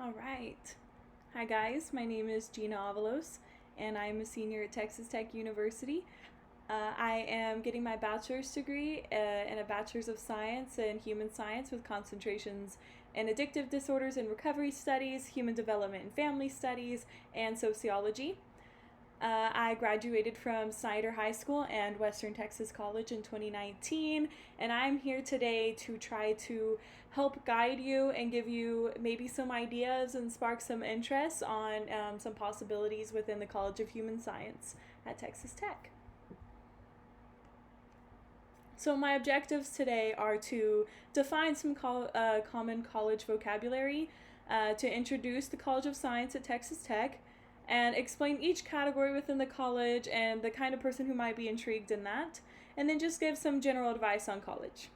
All right. Hi, guys. My name is Gina Avalos, and I'm a senior at Texas Tech University. I am getting my bachelor's degree in a bachelor's of science in human science with concentrations in addictive disorders and recovery studies, human development and family studies, and sociology. I graduated from Snyder High School and Western Texas College in 2019, and I'm here today to try to help guide you and give you maybe some ideas and spark some interest on some possibilities within the College of Human Science at Texas Tech. So, my objectives today are to define some common college vocabulary, to introduce the College of Science at Texas Tech, and explain each category within the college and the kind of person who might be intrigued in that, and then just give some general advice on college.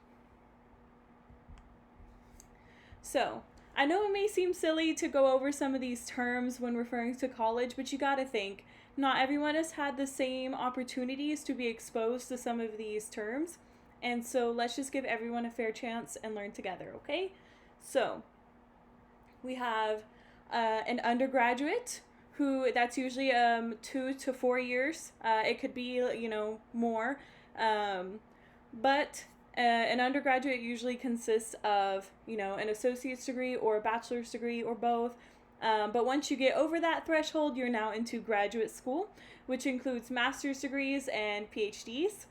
So, I know it may seem silly to go over some of these terms when referring to college, but you gotta think, not everyone has had the same opportunities to be exposed to some of these terms, and so let's just give everyone a fair chance and learn together, okay? So, we have an undergraduate who that's usually 2 to 4 years. It could be more, but an undergraduate usually consists of an associate's degree or a bachelor's degree or both. But once you get over that threshold, you're now into graduate school, which includes master's degrees and PhDs.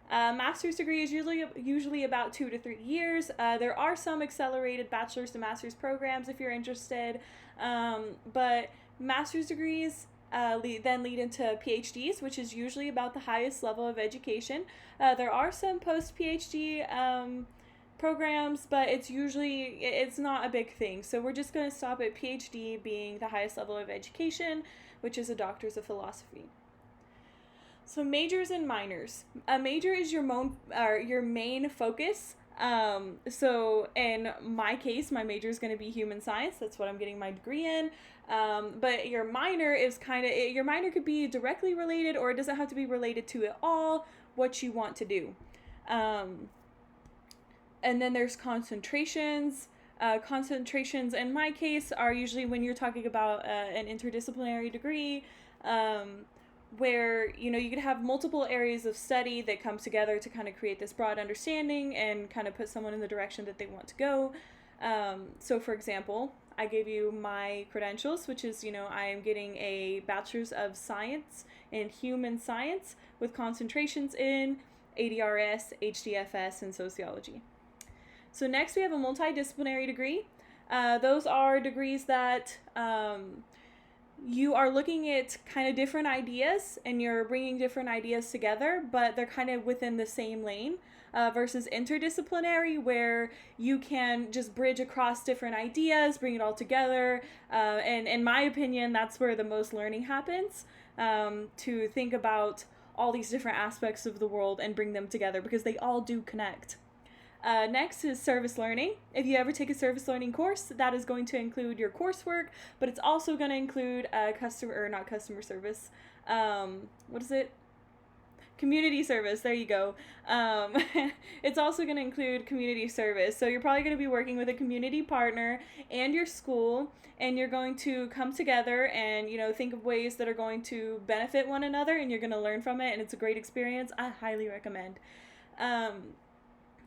Master's degree is usually about 2 to 3 years. There are some accelerated bachelor's to master's programs if you're interested, but master's degrees then lead into PhDs, which is usually about the highest level of education. There are some post-PhD programs, but it's not a big thing. So we're just going to stop at PhD being the highest level of education, which is a doctor's of philosophy. So majors and minors. A major is your main focus. So in my case, my major is going to be human science. That's what I'm getting my degree in. But your minor is your minor could be directly related, or it doesn't have to be related to it all, what you want to do. And then there's concentrations. Concentrations in my case are usually when you're talking about an interdisciplinary degree, where you could have multiple areas of study that come together to kind of create this broad understanding and kind of put someone in the direction that they want to go. So for example, I gave you my credentials, which is I am getting a bachelor's of science in human science with concentrations in ADRS, HDFS, and sociology. So next we have a multidisciplinary degree. Those are degrees that you are looking at kind of different ideas and you're bringing different ideas together, but they're kind of within the same lane, versus interdisciplinary, where you can just bridge across different ideas, bring it all together. And in my opinion, that's where the most learning happens, to think about all these different aspects of the world and bring them together because they all do connect. Next is service learning. If you ever take a service learning course, that is going to include your coursework, but it's also going to include not customer service. What is it? Community service. There you go. It's also going to include community service. So you're probably going to be working with a community partner and your school, and you're going to come together and think of ways that are going to benefit one another, and you're going to learn from it, and it's a great experience. I highly recommend.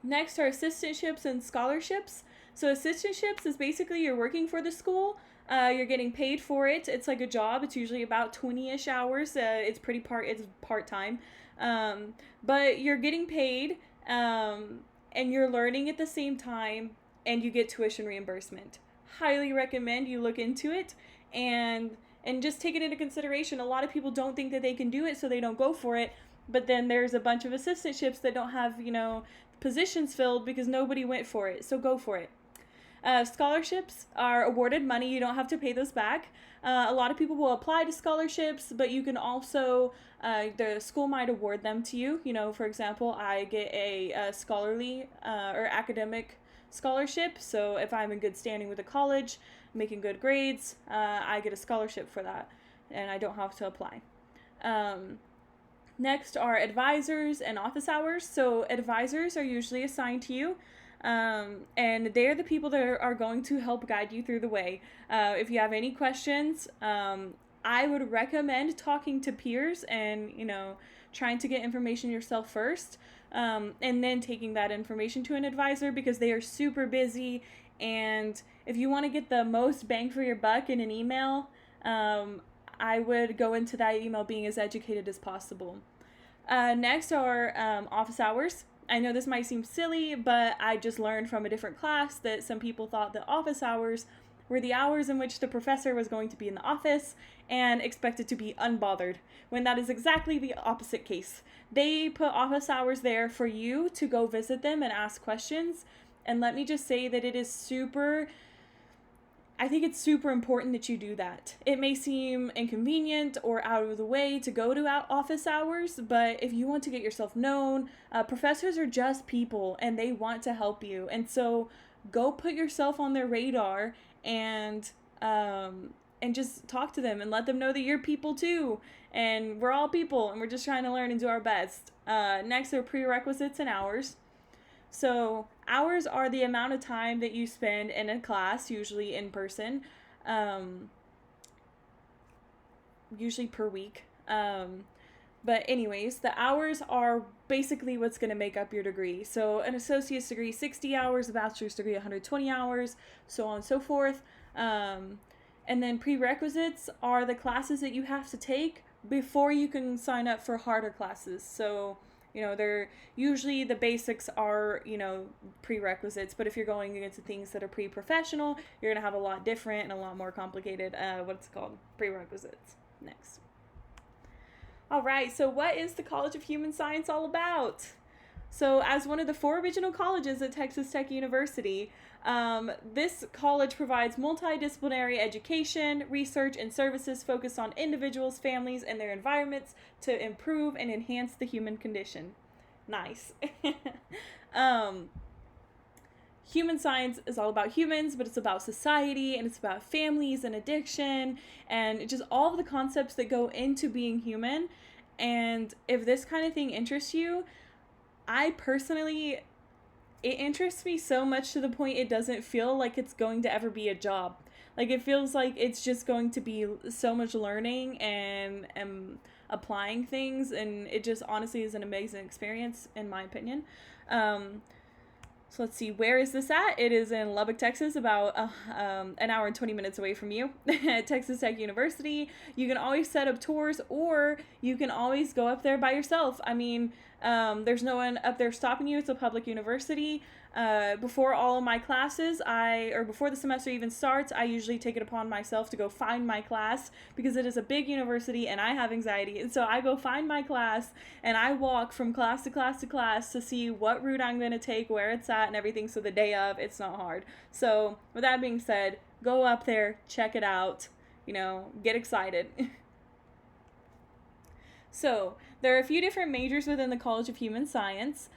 Next are assistantships and scholarships. So assistantships is basically you're working for the school. You're getting paid for it. It's like a job. It's usually about 20-ish hours. It's part-time. But you're getting paid, and you're learning at the same time, and you get tuition reimbursement. Highly recommend you look into it and just take it into consideration. A lot of people don't think that they can do it, so they don't go for it. But then there's a bunch of assistantships that don't have, positions filled because nobody went for it. So go for it. Scholarships are awarded money. You don't have to pay those back. A lot of people will apply to scholarships, but you can also, the school might award them to you. For example, I get a scholarly or academic scholarship. So if I'm in good standing with the college, making good grades, I get a scholarship for that, and I don't have to apply. Next are advisors and office hours. So advisors are usually assigned to you. And they're the people that are going to help guide you through the way. If you have any questions, I would recommend talking to peers and, trying to get information yourself first, and then taking that information to an advisor, because they are super busy. And if you want to get the most bang for your buck in an email, I would go into that email being as educated as possible. Next are office hours. I know this might seem silly, but I just learned from a different class that some people thought that office hours were the hours in which the professor was going to be in the office and expected to be unbothered, when that is exactly the opposite case. They put office hours there for you to go visit them and ask questions. And let me just say that I think it's super important that you do that. It may seem inconvenient or out of the way to go to office hours, but if you want to get yourself known, professors are just people and they want to help you. And so go put yourself on their radar and just talk to them and let them know that you're people too. And we're all people and we're just trying to learn and do our best. Next are prerequisites and hours. So hours are the amount of time that you spend in a class, usually in person, usually per week. But anyways, the hours are basically what's going to make up your degree. So an associate's degree, 60 hours, a bachelor's degree, 120 hours, so on and so forth. And then prerequisites are the classes that you have to take before you can sign up for harder classes. So they're usually, the basics are, prerequisites, but if you're going into things that are pre-professional, you're going to have a lot different and a lot more complicated, prerequisites. Next. All right, so what is the College of Human Science all about? So as one of the 4 original colleges at Texas Tech University, this college provides multidisciplinary education, research, and services focused on individuals, families, and their environments to improve and enhance the human condition. Nice. Human science is all about humans, but it's about society, and it's about families and addiction, and just all of the concepts that go into being human. And if this kind of thing interests you, it interests me so much to the point it doesn't feel like it's going to ever be a job. Like, it feels like it's just going to be so much learning and applying things, and it just honestly is an amazing experience, in my opinion. So let's see, where is this at? It is in Lubbock, Texas, about an hour and 20 minutes away from you at Texas Tech University. You can always set up tours, or you can always go up there by yourself. I mean, there's no one up there stopping you. It's a public university. Before all of my classes, before the semester even starts, I usually take it upon myself to go find my class, because it is a big university and I have anxiety. And so I go find my class and I walk from class to class to class to see what route I'm going to take, where it's at, and everything. So the day of, it's not hard. So with that being said, go up there, check it out, get excited. So there are a few different majors within the College of Human Science.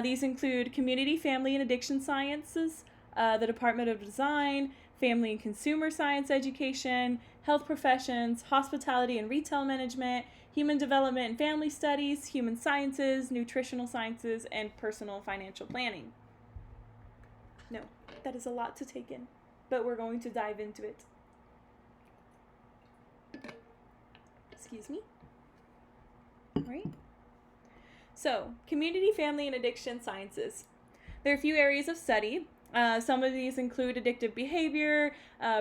These include Community, Family, and Addiction Sciences, the Department of Design, Family and Consumer Science Education, Health Professions, Hospitality and Retail Management, Human Development and Family Studies, Human Sciences, Nutritional Sciences, and Personal Financial Planning. No, that is a lot to take in, but we're going to dive into it. Excuse me. Right? So, Community, Family, and Addiction Sciences. There are a few areas of study. Some of these include addictive behavior,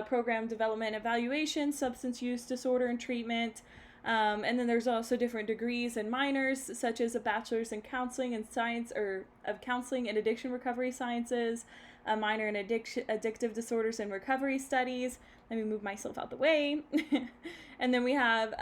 program development, evaluation, substance use disorder and treatment, and then there's also different degrees and minors, such as a bachelor's in counseling and science, or of counseling and addiction recovery sciences, a minor in addictive disorders and recovery studies. Let me move myself out the way. And then we have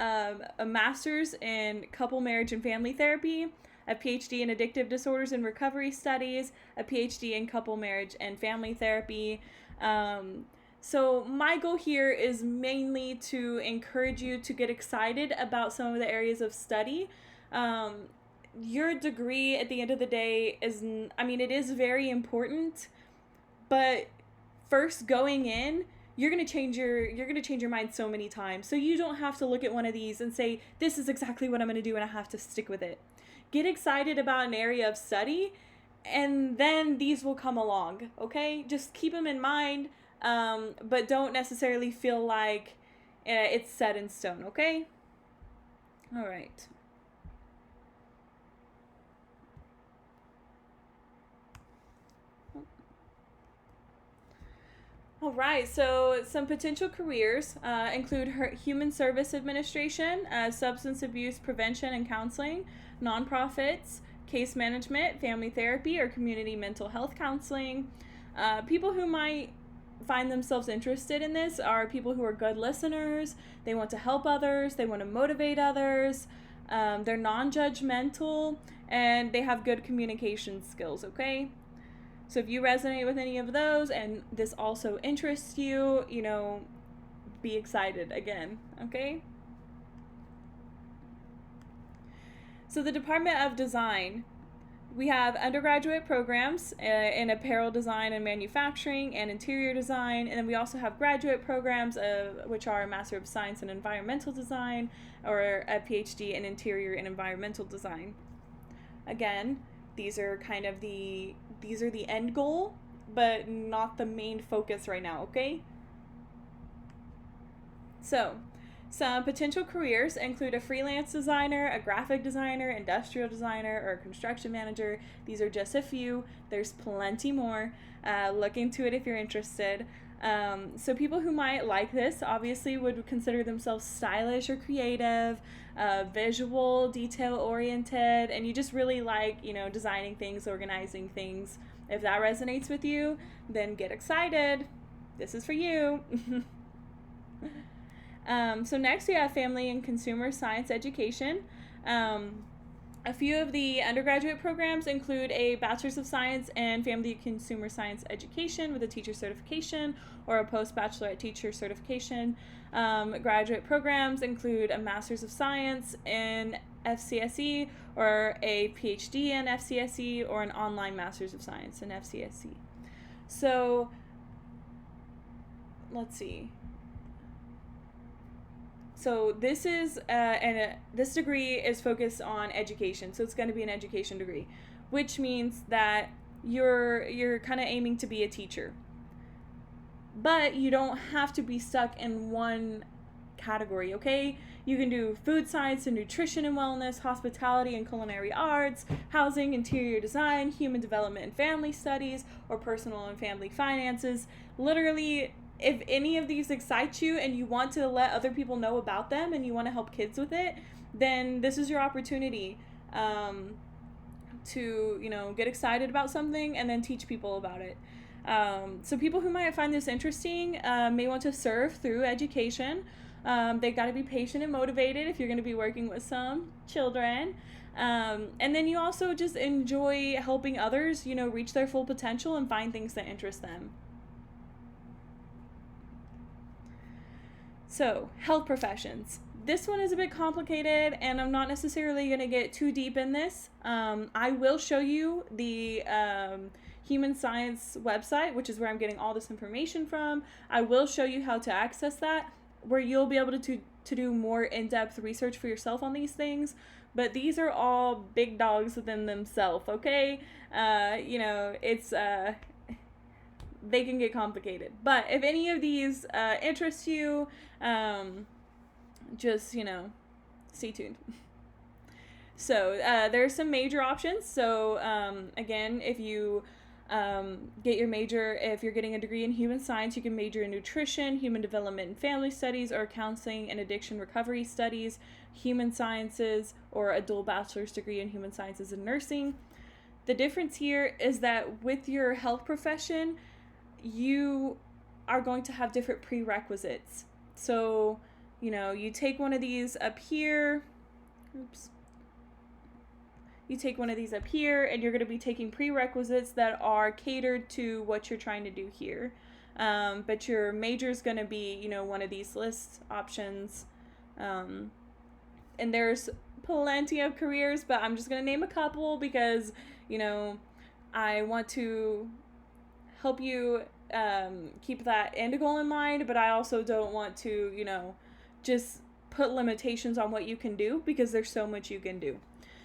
a master's in couple, marriage, and family therapy, a PhD in addictive disorders and recovery studies, a PhD in couple, marriage, and family therapy. So my goal here is mainly to encourage you to get excited about some of the areas of study. Your degree at the end of the day it is very important, but first going in, you're going to change your mind so many times. So you don't have to look at one of these and say, this is exactly what I'm going to do and I have to stick with it. Get excited about an area of study And then these will come along, okay? Just keep them in mind, but don't necessarily feel like it's set in stone, okay? All right. All right, so some potential careers include human service administration, substance abuse prevention and counseling, nonprofits, case management, family therapy, or community mental health counseling. People who might find themselves interested in this are people who are good listeners, they want to help others, they want to motivate others, they're non judgmental, and they have good communication skills, okay? So if you resonate with any of those and this also interests you, be excited again, okay? So the Department of Design, we have undergraduate programs in apparel design and manufacturing and interior design, and then we also have graduate programs which are a Master of Science in Environmental Design or a PhD in Interior and Environmental Design. Again, these are the end goal, but not the main focus right now, okay? So, some potential careers include a freelance designer, a graphic designer, industrial designer, or a construction manager. These are just a few. There's plenty more. Look into it if you're interested. So people who might like this obviously would consider themselves stylish or creative, visual, detail-oriented, and you just really like, designing things, organizing things. If that resonates with you, then get excited. This is for you. So next we have family and consumer science education. A few of the undergraduate programs include a Bachelor's of Science in Family and Consumer Science Education with a teacher certification or a post-bachelorette teacher certification. Graduate programs include a Master's of Science in FCSE or a PhD in FCSE or an online Master's of Science in FCSE. So, let's see. So this is this degree is focused on education, so it's going to be an education degree, which means that you're kind of aiming to be a teacher, but you don't have to be stuck in one category, okay? You can do food science and nutrition and wellness, hospitality and culinary arts, housing, interior design, human development and family studies, or personal and family finances. Literally, if any of these excite you and you want to let other people know about them and you want to help kids with it, then this is your opportunity to, get excited about something and then teach people about it. So people who might find this interesting may want to serve through education. They've got to be patient and motivated if you're going to be working with some children. And then you also just enjoy helping others, reach their full potential and find things that interest them. So, health professions. This one is a bit complicated, and I'm not necessarily going to get too deep in this. I will show you the Human Science website, which is where I'm getting all this information from. I will show you how to access that, where you'll be able to do more in-depth research for yourself on these things. But these are all big dogs within themselves, okay? It's... they can get complicated. But if any of these interest you, just, stay tuned. So there's some major options. So again, if you get your major, if you're getting a degree in human science, you can major in nutrition, human development and family studies, or counseling and addiction recovery studies, human sciences, or a dual bachelor's degree in human sciences and nursing. The difference here is that with your health profession, you are going to have different prerequisites. So, you take one of these up here. You take one of these up here, and you're going to be taking prerequisites that are catered to what you're trying to do here. But your major is going to be, one of these list options. And there's plenty of careers, but I'm just going to name a couple because, I want to help you keep that end goal in mind, but I also don't want to, just put limitations on what you can do because there's so much you can do.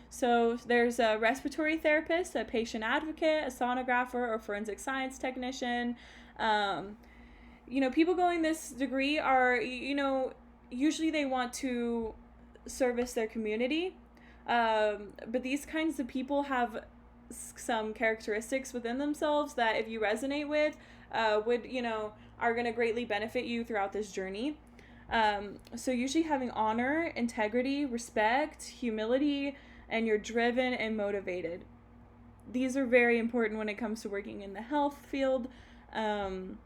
So there's a respiratory therapist, a patient advocate, a sonographer, or forensic science technician. People going this degree are, usually they want to service their community. But these kinds of people have some characteristics within themselves that if you resonate with, are going to greatly benefit you throughout this journey. So usually having honor, integrity, respect, humility, and you're driven and motivated. These are very important when it comes to working in the health field. And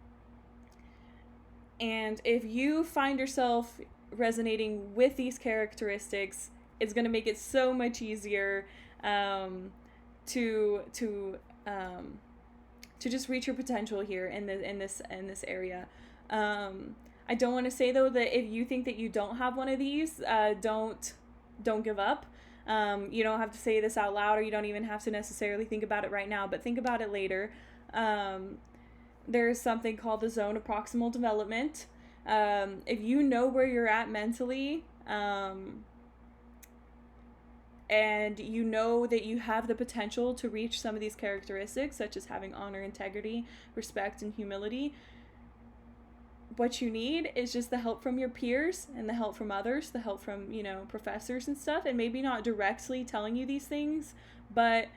if you find yourself resonating with these characteristics, it's going to make it so much easier to just reach your potential here in this area. I don't want to say though that if you think that you don't have one of these, don't give up. You don't have to say this out loud, or you don't even have to necessarily think about it right now, but think about it later. There's something called the zone of proximal development. If you know where you're at mentally, and you know that you have the potential to reach some of these characteristics, such as having honor, integrity, respect, and humility, what you need is just the help from your peers and the help from others, the help from, professors and stuff, and maybe not directly telling you these things, but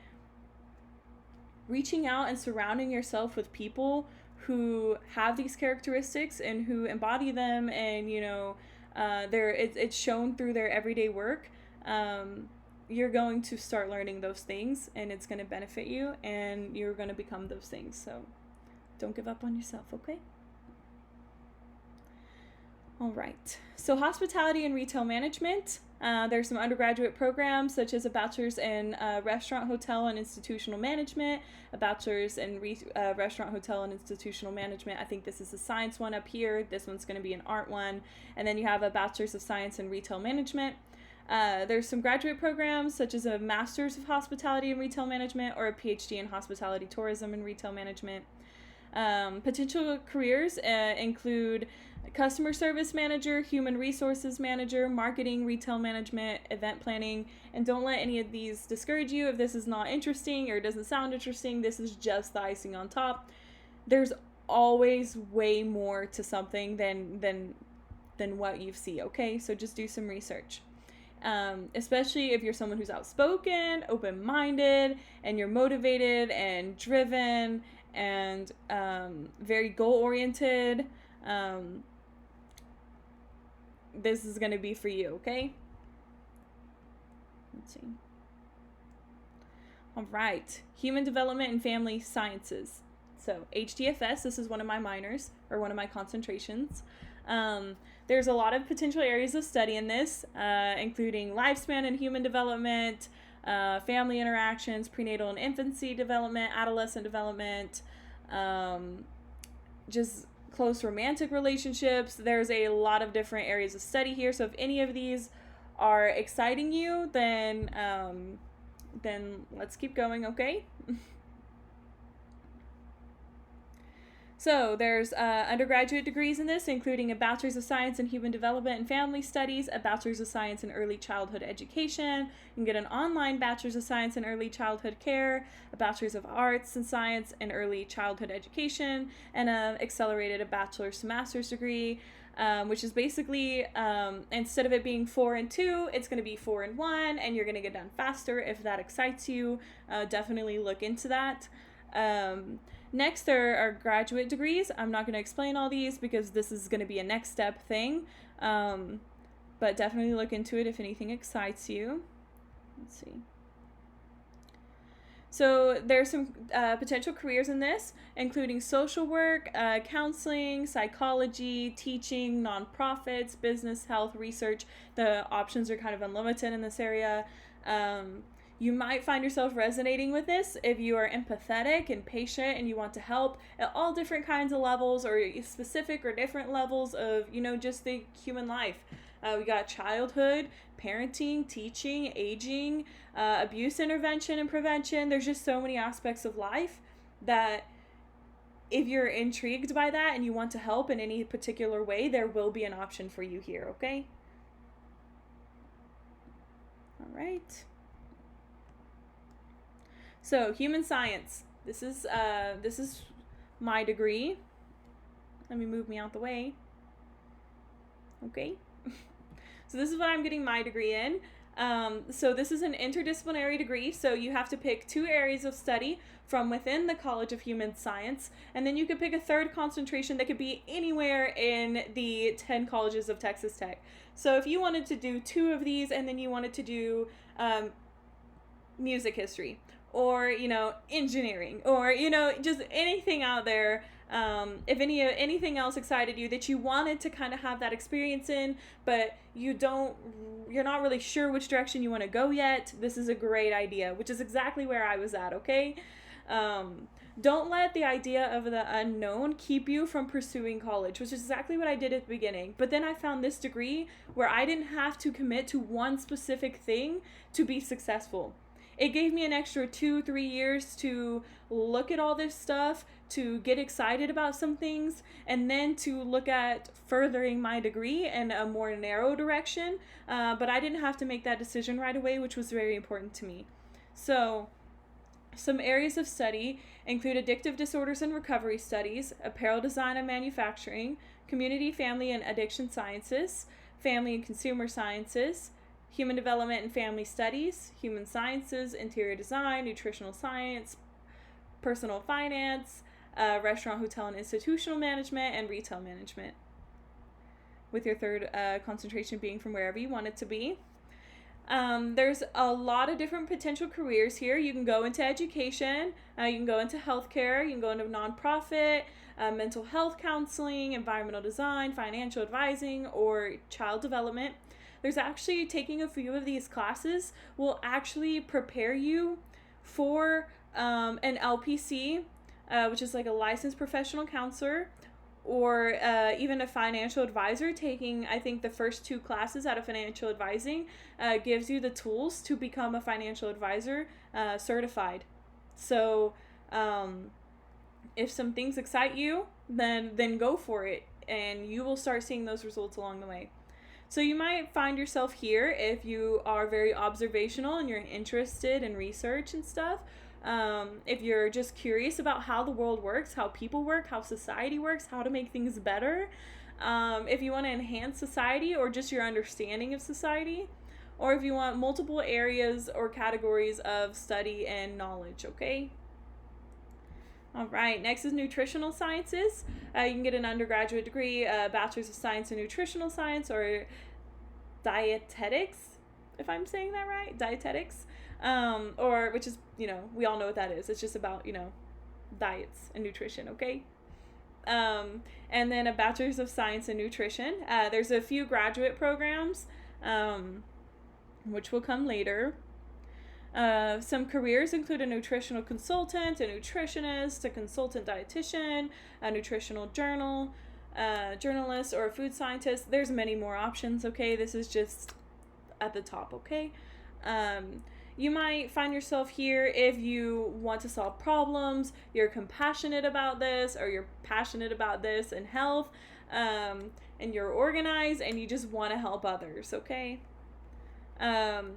reaching out and surrounding yourself with people who have these characteristics and who embody them, and it's shown through their everyday work. You're going to start learning those things, and it's going to benefit you, and you're going to become those things. So don't give up on yourself, okay? All right. So hospitality and retail management. There's some undergraduate programs such as a bachelor's in restaurant, hotel, and institutional management, a bachelor's in restaurant, hotel, and institutional management. I think this is a science one up here. This one's going to be an art one. And then you have a bachelor's of science in retail management. There's some graduate programs such as a master's of hospitality and retail management, or a PhD in hospitality, tourism, and retail management. Potential careers include customer service manager, human resources manager, marketing, retail management, event planning, and don't let any of these discourage you if this is not interesting or doesn't sound interesting. This is just the icing on top. There's always way more to something than what you see, okay? So just do some research. Especially if you're someone who's outspoken, open-minded, and you're motivated and driven and very goal-oriented. This is going to be for you, okay? Let's see. All right. Human Development and Family Sciences. So HDFS, this is one of my minors, or one of my concentrations. There's a lot of potential areas of study in this, including lifespan and human development, family interactions, prenatal and infancy development, adolescent development, just close romantic relationships. There's a lot of different areas of study here. So if any of these are exciting you, then let's keep going, okay? So there's undergraduate degrees in this, including a Bachelor's of Science in Human Development and Family Studies, a Bachelor's of Science in Early Childhood Education. You can get an online Bachelor's of Science in Early Childhood Care, a Bachelor's of Arts and Science in Early Childhood Education, and a Bachelor's to Master's degree, which is basically, instead of it being 4 and 2, it's going to be 4 and 1, and you're going to get done faster. If that excites you, definitely look into that. Next, there are graduate degrees. I'm not going to explain all these because this is going to be a next step thing, but definitely look into it if anything excites you. Let's see. So there's some potential careers in this, including social work, counseling, psychology, teaching, nonprofits, business, health, research. The options are kind of unlimited in this area. You might find yourself resonating with this if you are empathetic and patient and you want to help at all different kinds of levels, or specific or different levels of, just the human life. We got childhood, parenting, teaching, aging, abuse intervention and prevention. There's just so many aspects of life that if you're intrigued by that and you want to help in any particular way, there will be an option for you here, okay? All right. So human science. This is my degree. Let me move me out the way. Okay. So this is what I'm getting my degree in. So this is an interdisciplinary degree, so you have to pick 2 areas of study from within the College of Human Science, and then you could pick a third concentration that could be anywhere in the 10 colleges of Texas Tech. So if you wanted to do 2 of these, and then you wanted to do music history, or engineering, or just anything out there, if anything else excited you that you wanted to kind of have that experience in, but you're not really sure which direction you want to go yet, this is a great idea, which is exactly where I was at. Okay. Don't let the idea of the unknown keep you from pursuing college, which is exactly what I did at the beginning. But then I found this degree where I didn't have to commit to one specific thing to be successful. It gave me an extra 2-3 years to look at all this stuff, to get excited about some things, and then to look at furthering my degree in a more narrow direction. But I didn't have to make that decision right away, which was very important to me. So some areas of study include addictive disorders and recovery studies, apparel design and manufacturing, community, family, and addiction sciences, family and consumer sciences, human development and family studies, human sciences, interior design, nutritional science, personal finance, restaurant, hotel, and institutional management, and retail management, with your third concentration being from wherever you want it to be. There's a lot of different potential careers here. You can go into education, you can go into healthcare, you can go into nonprofit, mental health counseling, environmental design, financial advising, or child development. There's actually, taking a few of these classes will actually prepare you for an LPC, which is like a licensed professional counselor, or even a financial advisor. Taking, I think, the first 2 classes out of financial advising gives you the tools to become a financial advisor certified. So if some things excite you, then go for it, and you will start seeing those results along the way. So you might find yourself here if you are very observational and you're interested in research and stuff. If you're just curious about how the world works, how people work, how society works, how to make things better. If you want to enhance society or just your understanding of society. Or if you want multiple areas or categories of study and knowledge, okay? All right, next is nutritional sciences. You can get an undergraduate degree, Bachelor's of Science in Nutritional Science, or dietetics, if I'm saying that right, dietetics, or which is, we all know what that is. It's just about, diets and nutrition, okay? And then a Bachelor's of Science in Nutrition. There's a few graduate programs, which will come later. Some careers include a nutritional consultant, a nutritionist, a consultant dietitian, a nutritional journalist, or a food scientist. There's many more options, okay? This is just at the top, okay? You might find yourself here if you want to solve problems, you're compassionate about this, or you're passionate about this in health, and you're organized and you just want to help others, okay?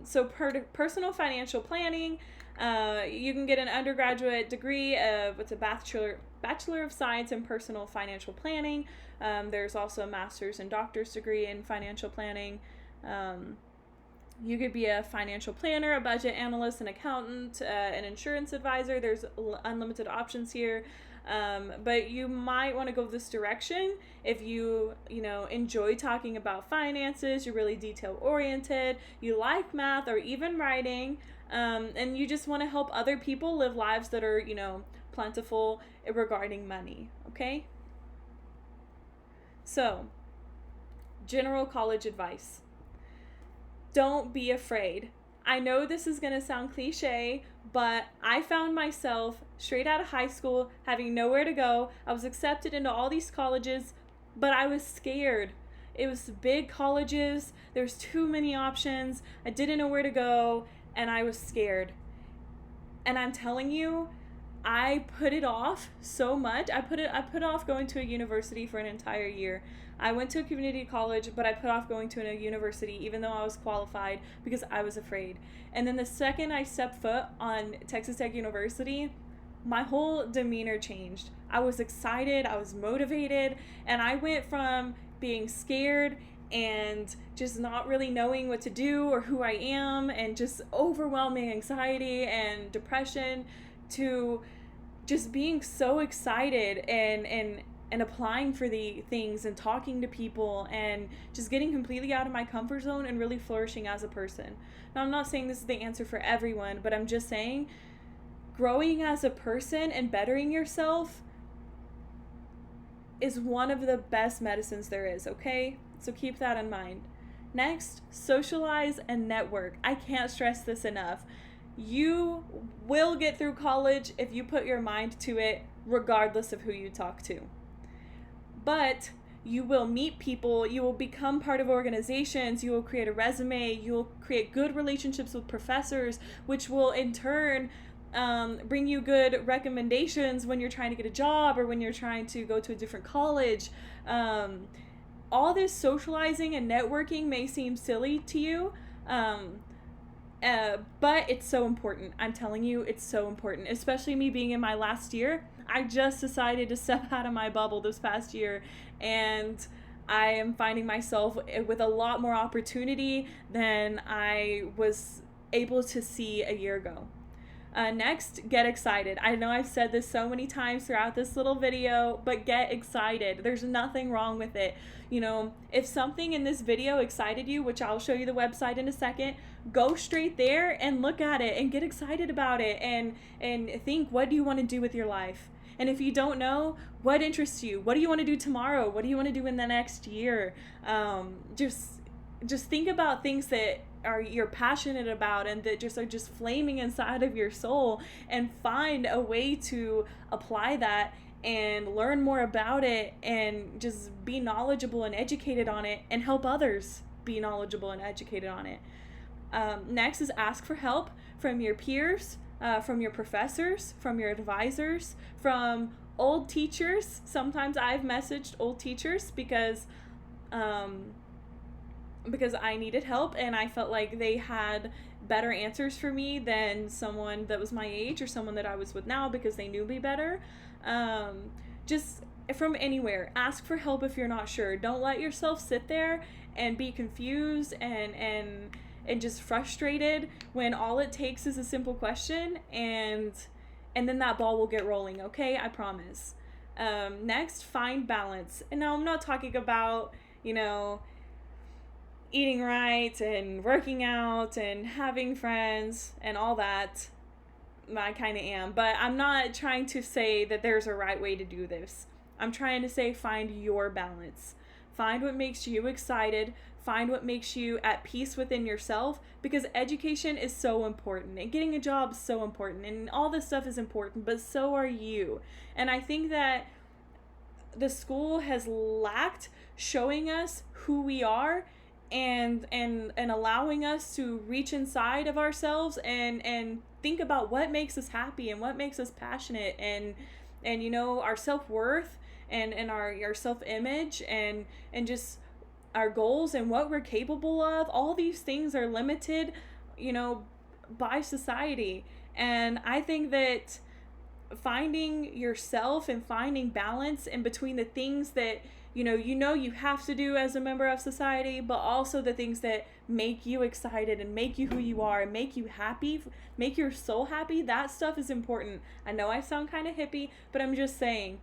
So personal financial planning, you can get an undergraduate degree with a Bachelor of Science in Personal Financial Planning. There's also a master's and doctor's degree in financial planning. You could be a financial planner, a budget analyst, an accountant, an insurance advisor. There's unlimited options here. But you might want to go this direction if you enjoy talking about finances, you're really detail oriented, you like math or even writing, and you just want to help other people live lives that are, plentiful regarding money, okay? So, general college advice. Don't be afraid. I know this is going to sound cliche, but I found myself straight out of high school having nowhere to go. I was accepted into all these colleges, but I was scared. It was big colleges. There's too many options. I didn't know where to go, and I was scared. And I'm telling you, I put it off so much. I put off going to a university for an entire year. I went to a community college, but I put off going to a university even though I was qualified because I was afraid. And then the second I stepped foot on Texas Tech University, my whole demeanor changed. I was excited, I was motivated, and I went from being scared and just not really knowing what to do or who I am and just overwhelming anxiety and depression to just being so excited and applying for the things and talking to people and just getting completely out of my comfort zone and really flourishing as a person. Now, I'm not saying this is the answer for everyone, but I'm just saying growing as a person and bettering yourself is one of the best medicines there is, okay? So keep that in mind. Next, socialize and network. I can't stress this enough. You will get through college if you put your mind to it, regardless of who you talk to. But you will meet people, you will become part of organizations, you will create a resume, you will create good relationships with professors, which will in turn bring you good recommendations when you're trying to get a job or when you're trying to go to a different college. All this socializing and networking may seem silly to you, but it's so important. I'm telling you, it's so important, especially me being in my last year. I just decided to step out of my bubble this past year, and I am finding myself with a lot more opportunity than I was able to see a year ago. Next, get excited. I know I've said this so many times throughout this little video, but get excited. There's nothing wrong with it. You know, if something in this video excited you, which I'll show you the website in a second, go straight there and look at it and get excited about it and think, what do you want to do with your life? And if you don't know, what interests you? What do you want to do tomorrow? What do you want to do in the next year? Just think about things that you're passionate about and that just are just flaming inside of your soul, and find a way to apply that and learn more about it and just be knowledgeable and educated on it and help others be knowledgeable and educated on it. Next is ask for help from your peers, from your professors, from your advisors, from old teachers. Sometimes I've messaged old teachers because I needed help and I felt like they had better answers for me than someone that was my age or someone that I was with now because they knew me better. Just from anywhere, ask for help if you're not sure. Don't let yourself sit there and be confused and just frustrated when all it takes is a simple question, and then that ball will get rolling, okay? I promise. Next, find balance. And now I'm not talking about, eating right and working out and having friends and all that. I kind of am, but I'm not trying to say that there's a right way to do this. I'm trying to say find your balance. Find what makes you excited. Find what makes you at peace within yourself, because education is so important and getting a job is so important and all this stuff is important, but so are you. And I think that the school has lacked showing us who we are and allowing us to reach inside of ourselves and think about what makes us happy and what makes us passionate and our self-worth and our self-image and just our goals and what we're capable of. All these things are limited, by society. And I think that finding yourself and finding balance in between the things that you have to do as a member of society, but also the things that make you excited and make you who you are and make you happy, make your soul happy, that stuff is important. I know I sound kind of hippie, but I'm just saying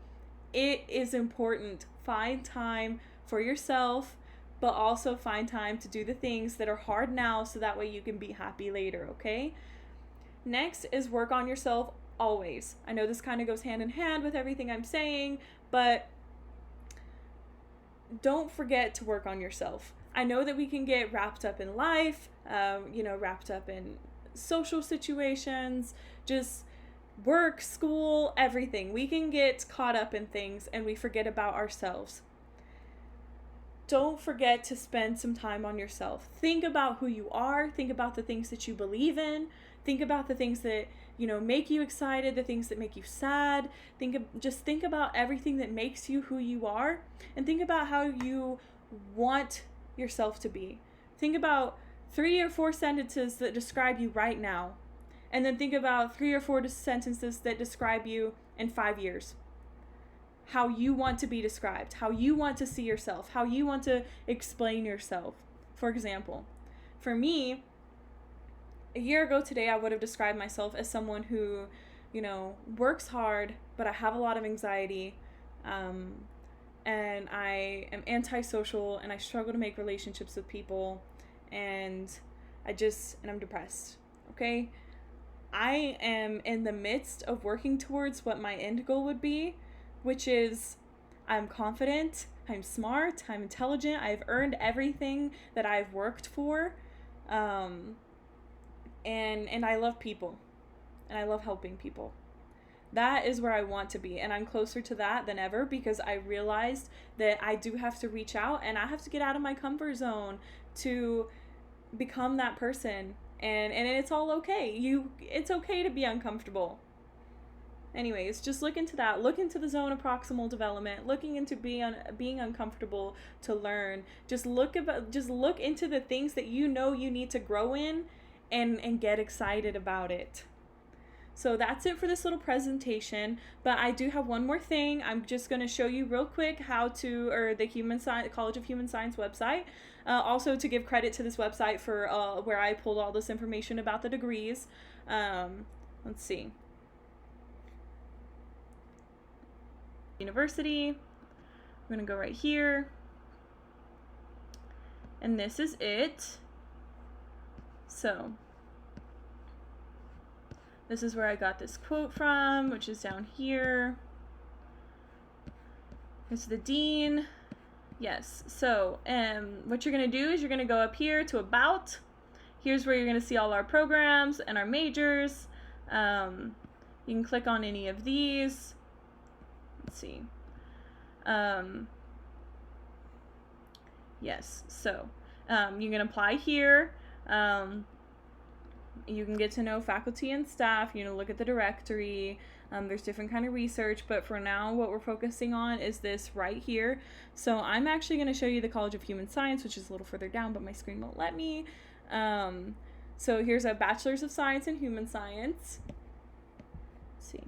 it is important. Find time for yourself, but also find time to do the things that are hard now so that way you can be happy later, okay? Next is work on yourself always. I know this kind of goes hand in hand with everything I'm saying, but don't forget to work on yourself. I know that we can get wrapped up in life, wrapped up in social situations, just work, school, everything. We can get caught up in things and we forget about ourselves. Don't forget to spend some time on yourself. Think about who you are. Think about the things that you believe in. Think about the things that make you excited, the things that make you sad. Just think about everything that makes you who you are, and think about how you want yourself to be. Think about 3 or 4 sentences that describe you right now, and then think about 3 or 4 sentences that describe you in 5 years. How you want to be described, how you want to see yourself, how you want to explain yourself. For example, for me, a year ago today, I would have described myself as someone who, works hard, but I have a lot of anxiety, and I am antisocial, and I struggle to make relationships with people, and I'm depressed, okay? I am in the midst of working towards what my end goal would be, which is I'm confident, I'm smart, I'm intelligent, I've earned everything that I've worked for, and I love people, and I love helping people. That is where I want to be, and I'm closer to that than ever, because I realized that I do have to reach out, and I have to get out of my comfort zone to become that person, and it's all okay. It's okay to be uncomfortable. Anyways, just look into that. Look into the zone of proximal development. Looking into being uncomfortable to learn. Just look into the things that you need to grow in, and get excited about it. So that's it for this little presentation, but I do have one more thing. I'm just going to show you real quick the College of Human Science website. Also, to give credit to this website for where I pulled all this information about the degrees. Let's see. University. I'm going to go right here. And this is it. So this is where I got this quote from, which is down here. It's the dean. Yes. So what you're going to do is you're going to go up here to About. Here's where you're going to see all our programs and our majors. You can click on any of these. Let's see. Yes. So you can apply here. You can get to know faculty and staff, look at the directory. There's different kind of research, but for now what we're focusing on is this right here. So I'm actually going to show you the College of Human Science, which is a little further down, but my screen won't let me. So here's a Bachelor's of Science in Human Science. Let's see.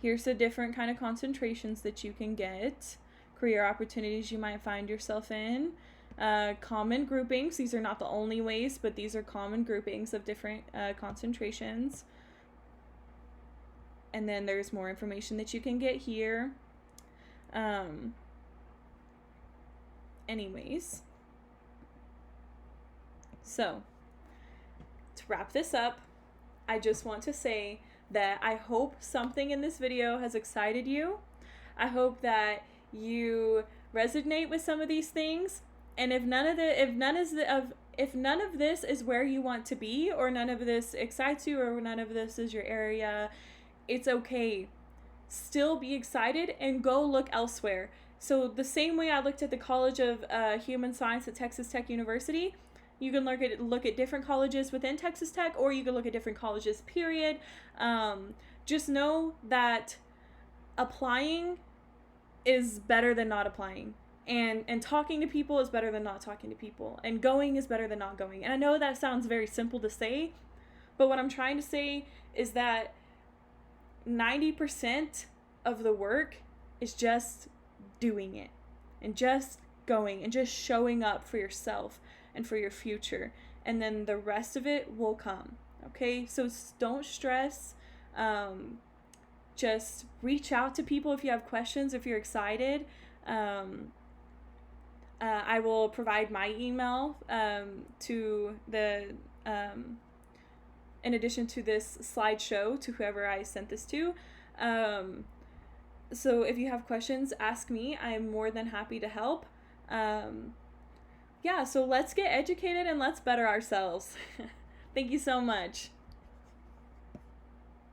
Here's the different kind of concentrations that you can get, career opportunities you might find yourself in. Common groupings. These are not the only ways, but these are common groupings of different concentrations. And then there's more information that you can get here. Anyways. So, to wrap this up, I just want to say that I hope something in this video has excited you. I hope that you resonate with some of these things. And if none of this is where you want to be, or none of this excites you, or none of this is your area, it's okay. Still be excited and go look elsewhere. So the same way I looked at the College of Human Science at Texas Tech University, you can look at different colleges within Texas Tech, or you can look at different colleges, period. Just know that applying is better than not applying. And talking to people is better than not talking to people. And going is better than not going. And I know that sounds very simple to say, but what I'm trying to say is that 90% of the work is just doing it, and just going, and just showing up for yourself and for your future. And then the rest of it will come. Okay? So don't stress. Just reach out to people if you have questions, if you're excited. I will provide my email to the in addition to this slideshow to whoever I sent this to. So if you have questions, ask me. I am more than happy to help. Yeah, so let's get educated and let's better ourselves. Thank you so much.